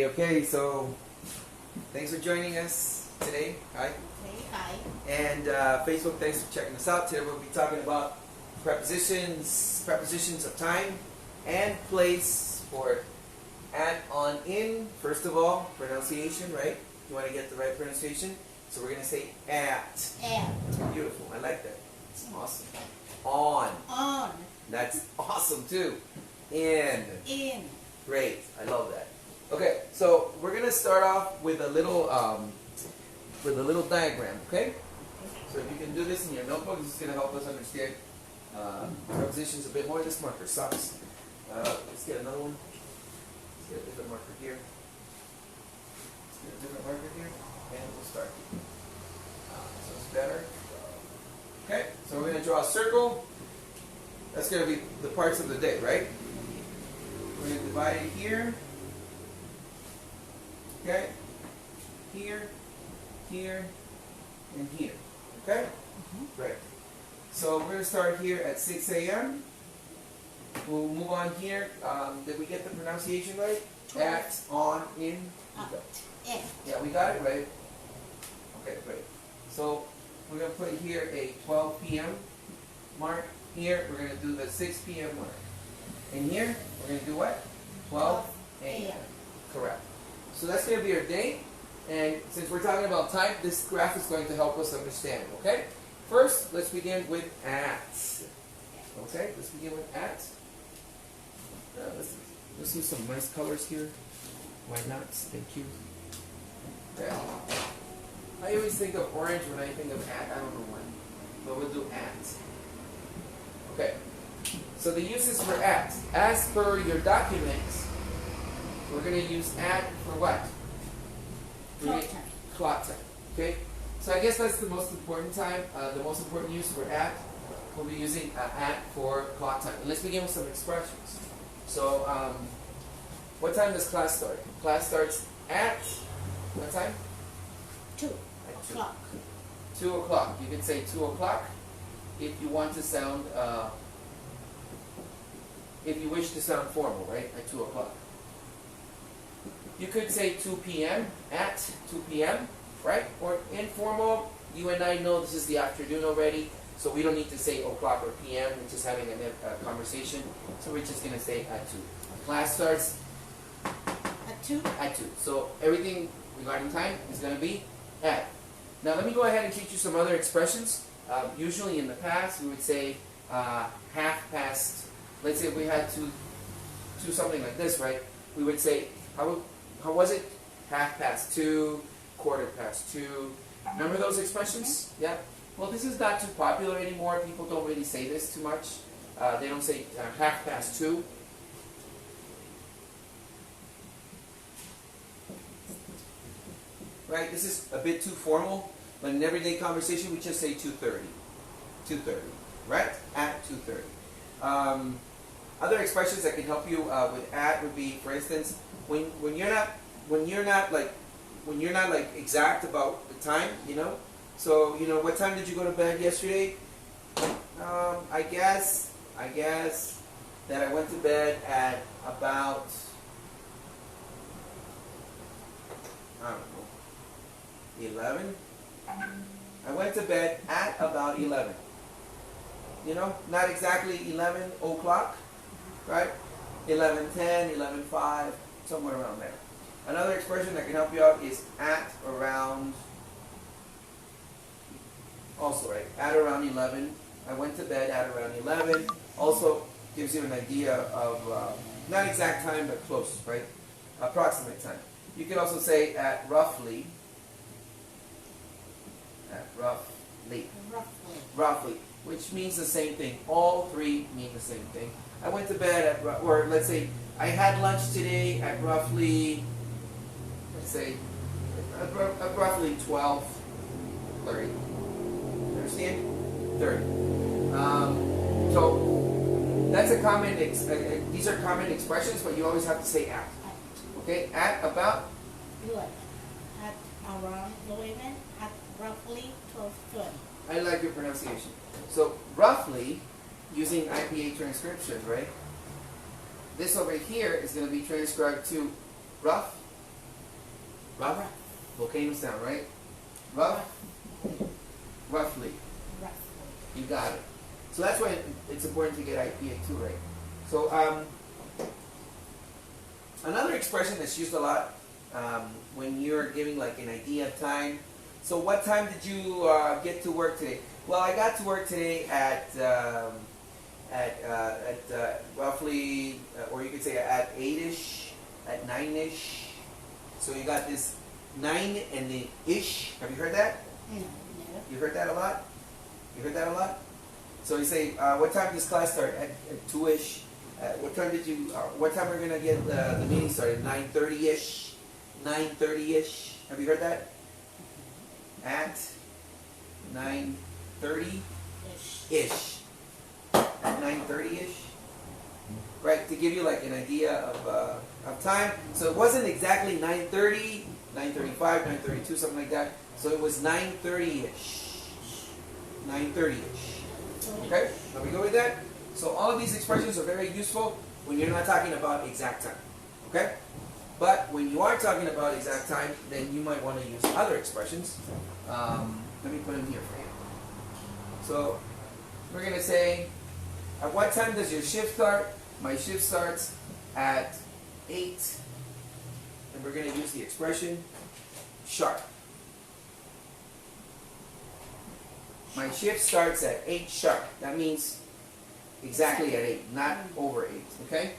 Okay, so thanks for joining us today. Hi. Say hi. And Facebook, thanks for checking us out. Today we'll be talking about prepositions of time and place for at, on, in. First of all, pronunciation, right? You want to get the right pronunciation. So we're going to say at. At. Beautiful. I like that. It's awesome. On. On. That's awesome too. In. In. Great. I love that. Okay, so we're gonna start off with a little diagram. Okay. So if you can do this in your notebook, this is gonna help us understand prepositions a bit more. This marker sucks. Let's get another one. Let's get a different marker here. Let's get a different marker here, and we'll start. So it's better. Okay. So we're gonna draw a circle. That's gonna be the parts of the day, right? We're gonna divide it here. Okay? Here, here, and here. Okay? Great. So we're going to start here at 6 a.m. We'll move on here. Did we get the pronunciation right? At, on, in. In. Yeah, we got it right. Okay, great. So we're going to put here a 12 p.m. mark. Here, we're going to do the 6 p.m. mark. And here, we're going to do what? 12 a.m. Correct. So that's going to be our day, and since we're talking about time, this graph is going to help us understand, okay? First, let's begin with at. Okay, let's begin with at. Let's use some nice colors here. Why not? Thank you. Okay. I always think of orange when I think of at. I don't know why, but we'll do at. Okay. So the uses for at. As per your documents, we're going to use at for what? Clock time. Okay? So I guess that's the most important time. The most important use for at. We'll be using at for clock time. And let's begin with some expressions. So, what time does class start? Class starts at what time? 2 At 2. o'clock. 2 o'clock. You can say 2 o'clock if you want to sound, if you wish to sound formal, right? At 2 o'clock. You could say 2 p.m. at 2 p.m., right? Or informal, you and I know this is the afternoon already, so we don't need to say o'clock or p.m. We're just having a conversation, so we're just going to say at 2. Class starts At 2? at 2. So everything regarding time is going to be at. Now let me go ahead and teach you some other expressions. Usually in the past, we would say half past. Let's say if we had to do something like this, right? We would say, how was it? Half past 2, quarter past 2. Remember those expressions? Yeah? Well, this is not too popular anymore. People don't really say this too much. They don't say half past 2. Right? This is a bit too formal. But in everyday conversation, we just say 2:30. 2:30. Right? At 2:30. Other expressions that can help you with at would be, for instance, when you're not like exact about the time, you know. So what time did you go to bed yesterday? I guess that I went to bed at about, I don't know, 11. I went to bed at about 11. You know, not exactly 11 o'clock. Right? 11:10, 11:05, somewhere around there. Another expression that can help you out is at around, also right, at around 11. I went to bed at around 11. Also gives you an idea of, not exact time, but close, right? Approximate time. You can also say at roughly. At roughly. Roughly, which means the same thing. All three mean the same thing. I went to bed at, or let's say, I had lunch today at roughly, let's say, at roughly 12:30. Understand? 30. So that's a common. These are common expressions, but you always have to say at. Okay, at about 11. At around 11. At roughly 12:30. I like your pronunciation. So roughly, using IPA transcription, right? This over here is going to be transcribed to rough Rough? Rough. Volcano sound, right? Rough? Roughly. Roughly. You got it. So that's why it's important to get IPA too, right? So another expression that's used a lot when you're giving like an idea of time. So what time did you get to work today? Well, I got to work today at roughly, or you could say at 8ish, at 9ish. So you got this 9 and the ish. Have you heard that? No. You heard that a lot? You heard that a lot? So you say, what time does class start? At 2ish. What time did you? What time are we gonna get the meeting started? 9:30ish. 9:30ish. Have you heard that? At 9:30 Ish. ish. At 9:30 ish. Right, to give you like an idea of time. So it wasn't exactly 9:30, 9:35, 9:32, something like that. So it was 9:30 ish. 9:30 ish. Okay, are we good with that? So all of these expressions are very useful when you're not talking about exact time. Okay? But when you are talking about exact time, then you might want to use other expressions. Let me put them here for you. So we're going to say, at what time does your shift start? My shift starts at 8. And we're going to use the expression sharp. My shift starts at 8 sharp. That means exactly at 8, not over 8. Okay?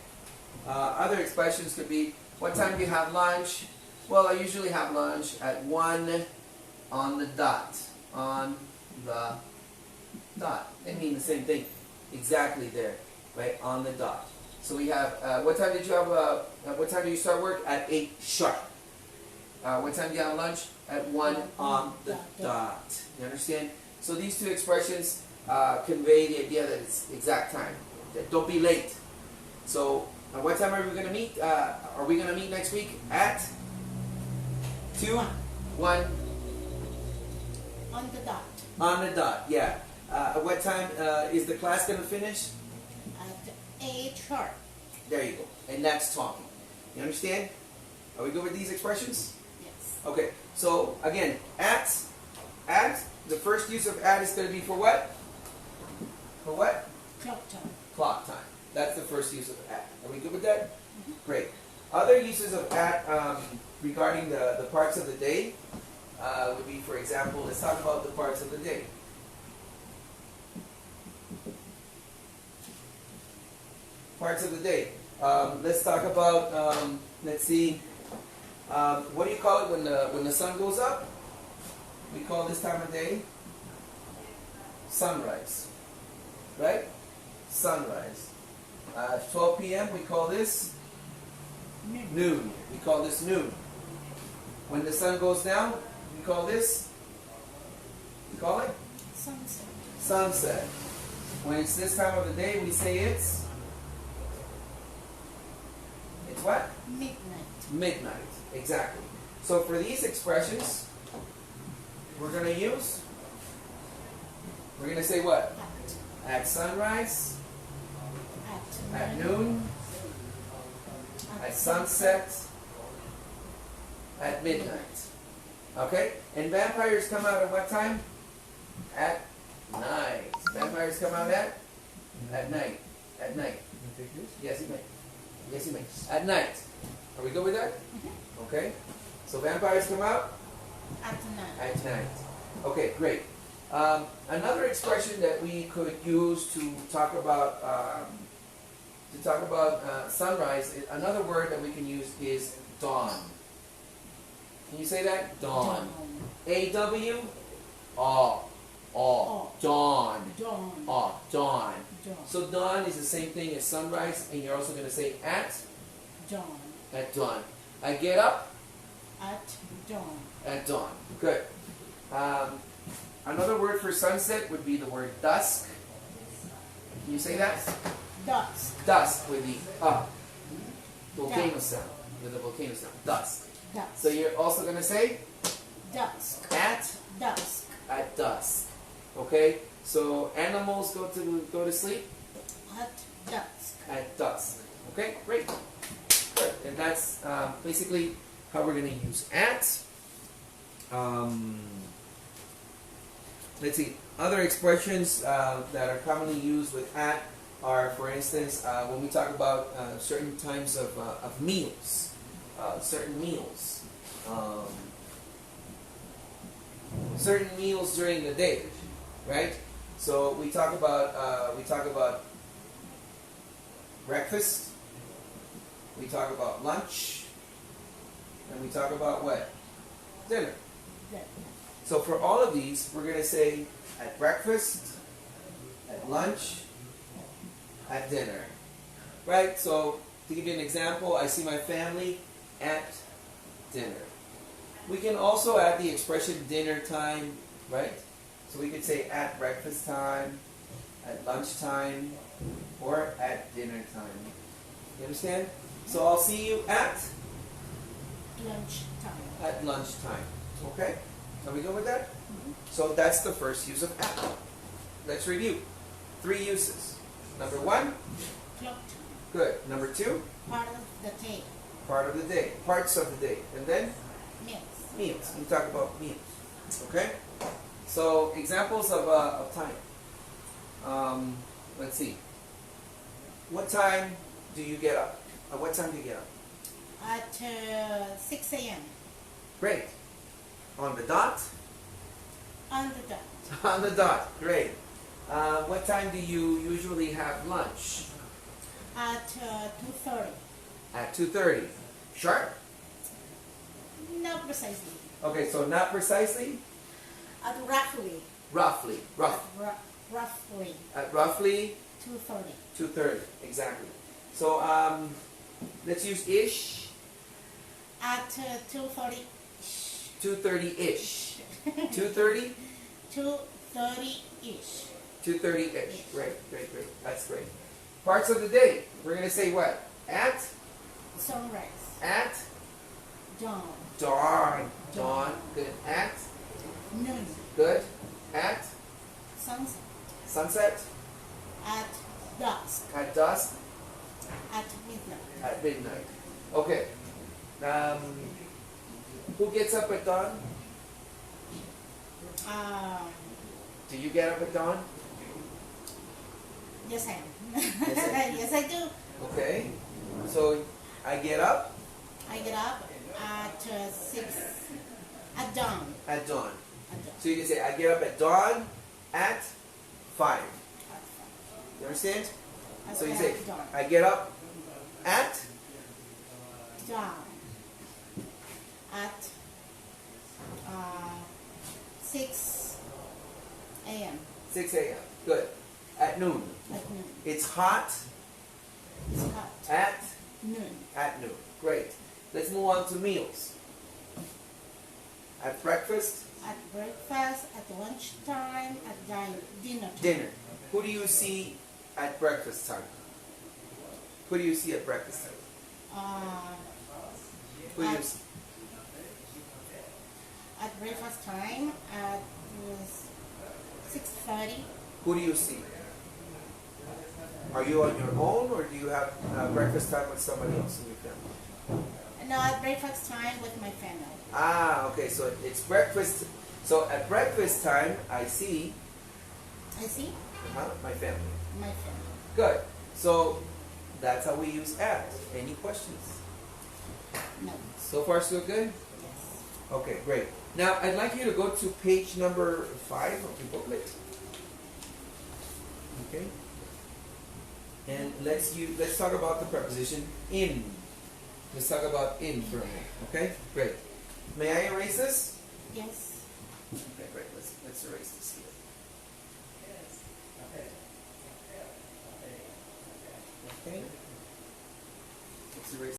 Other expressions could be, what time do you have lunch? Well, I usually have lunch at 1 on the dot. On the dot. They mean the same thing. Exactly there. Right? On the dot. So we have, what time did you have, what time do you start work? At 8 sharp. What time do you have lunch? At 1 on the dot. You understand? So these two expressions convey the idea that it's exact time. That don't be late. So what time are we going to meet? Are we going to meet next week? At 2, 1. On the dot. On the dot, yeah. What time is the class going to finish? At 8 sharp. There you go. And that's talking. You understand? Are we good with these expressions? Yes. Okay. So again, at, the first use of at is going to be for what? For what? Clock time. Clock time. That's the first use of at. Are we good with that? Mm-hmm. Great. Other uses of at regarding the parts of the day would be, for example, let's talk about the parts of the day. Parts of the day. Let's talk about, let's see, what do you call it when the sun goes up? We call this time of day sunrise. Right? Sunrise. 12 p.m. we call this noon. We call this noon. When the sun goes down, we call this, we call it? Sunset. Sunset. When it's this time of the day, we say it's what? Midnight. Midnight. Exactly. So for these expressions, we're going to say what? At sunrise, at noon, at sunset, at midnight. Okay? And vampires come out at what time? At night. Vampires come out at night. At night. Yes, you may. Yes, you may. At night. Are we good with that? Mm-hmm. Okay. So vampires come out? At night. At night. Okay, great. Another expression that we could use to talk about sunrise, another word that we can use is dawn. Can you say that? Dawn. A-W? Dawn. Dawn. Dawn. Dawn. So dawn is the same thing as sunrise, and you're also going to say at? Dawn. At dawn. I get up? At dawn. At dawn. Good. Another word for sunset would be the word dusk. Can you say that? Dusk. Dusk with the volcano sound. With the volcano sound. Dusk. Dusk. So you're also going to say? Dusk. At? Dusk. At dusk. Okay? So animals go to sleep? At dusk. At dusk. Okay? Great. Good. And that's basically how we're going to use at. Let's see, other expressions that are commonly used with at are, for instance, when we talk about certain times of meals, certain meals during the day, right? So we talk about breakfast, we talk about lunch, and we talk about what? Dinner. So for all of these, we're going to say at breakfast, at lunch, at dinner. Right? So to give you an example, I see my family at dinner. We can also add the expression dinner time, right? So we could say at breakfast time, at lunch time, or at dinner time. You understand? So I'll see you at Lunchtime. at lunchtime. Okay? Are we good with that? So that's the first use of at. Let's review. 3 uses. Number 1, Clock. good. Number 2, Part of the day. part of the day, parts of the day. And then Meals. meals. We talk about meals. Okay? So examples of time. Let's see. What time do you get up? What time do you get up? At 6 a.m. Great. On the dot? On the dot. On the dot. Great. What time do you usually have lunch? At 2:30. At 2:30. Sharp? Not precisely. Okay, so not precisely? At roughly. Roughly. Rough. Roughly. At roughly 2:30. 2:30. Exactly. So let's use ish. At 2:30. 2:30-ish. 2:30? 2:30-ish. 2:30-ish. Great. That's great. Parts of the day. We're going to say what? At? Sunrise. At? Dawn. Dawn. Dawn. Good. At? Noon. Good. At? Sunset. Sunset? At dusk. At dusk? At midnight. At midnight. Okay. Who gets up at dawn? Do you get up at dawn? Yes, I am. Yes, I am. Yes, I do. Okay. So I get up I get up at 6. At dawn. at dawn. At dawn. So you can say I get up at dawn at 5. At You understand? So you at say dawn. I get up at Dawn. At 6 a.m. 6 a.m. Good. At noon. At noon. It's hot It's hot. at Noon. noon. Great. Let's move on to meals. At breakfast, At breakfast. At lunchtime. At dinner time. dinner. Who do you see at breakfast time? Who do you see at breakfast time? Who do you see? At breakfast time. At 6:30. Who do you see? Are you on your own, or do you have breakfast time with somebody else in your family? No, at breakfast time with my family. Ah, okay. So it's breakfast. So at breakfast time, I see I see my family. my family. Good. So that's how we use at. Any questions? No. So far, so good? Yes. Okay, great. Now, I'd like you to go to page number 5 of your booklet. Okay? And let's talk about the preposition in. Let's talk about in for a minute. Okay? Great. May I erase this? Yes. Okay, great. Let's erase this here. Okay? Let's erase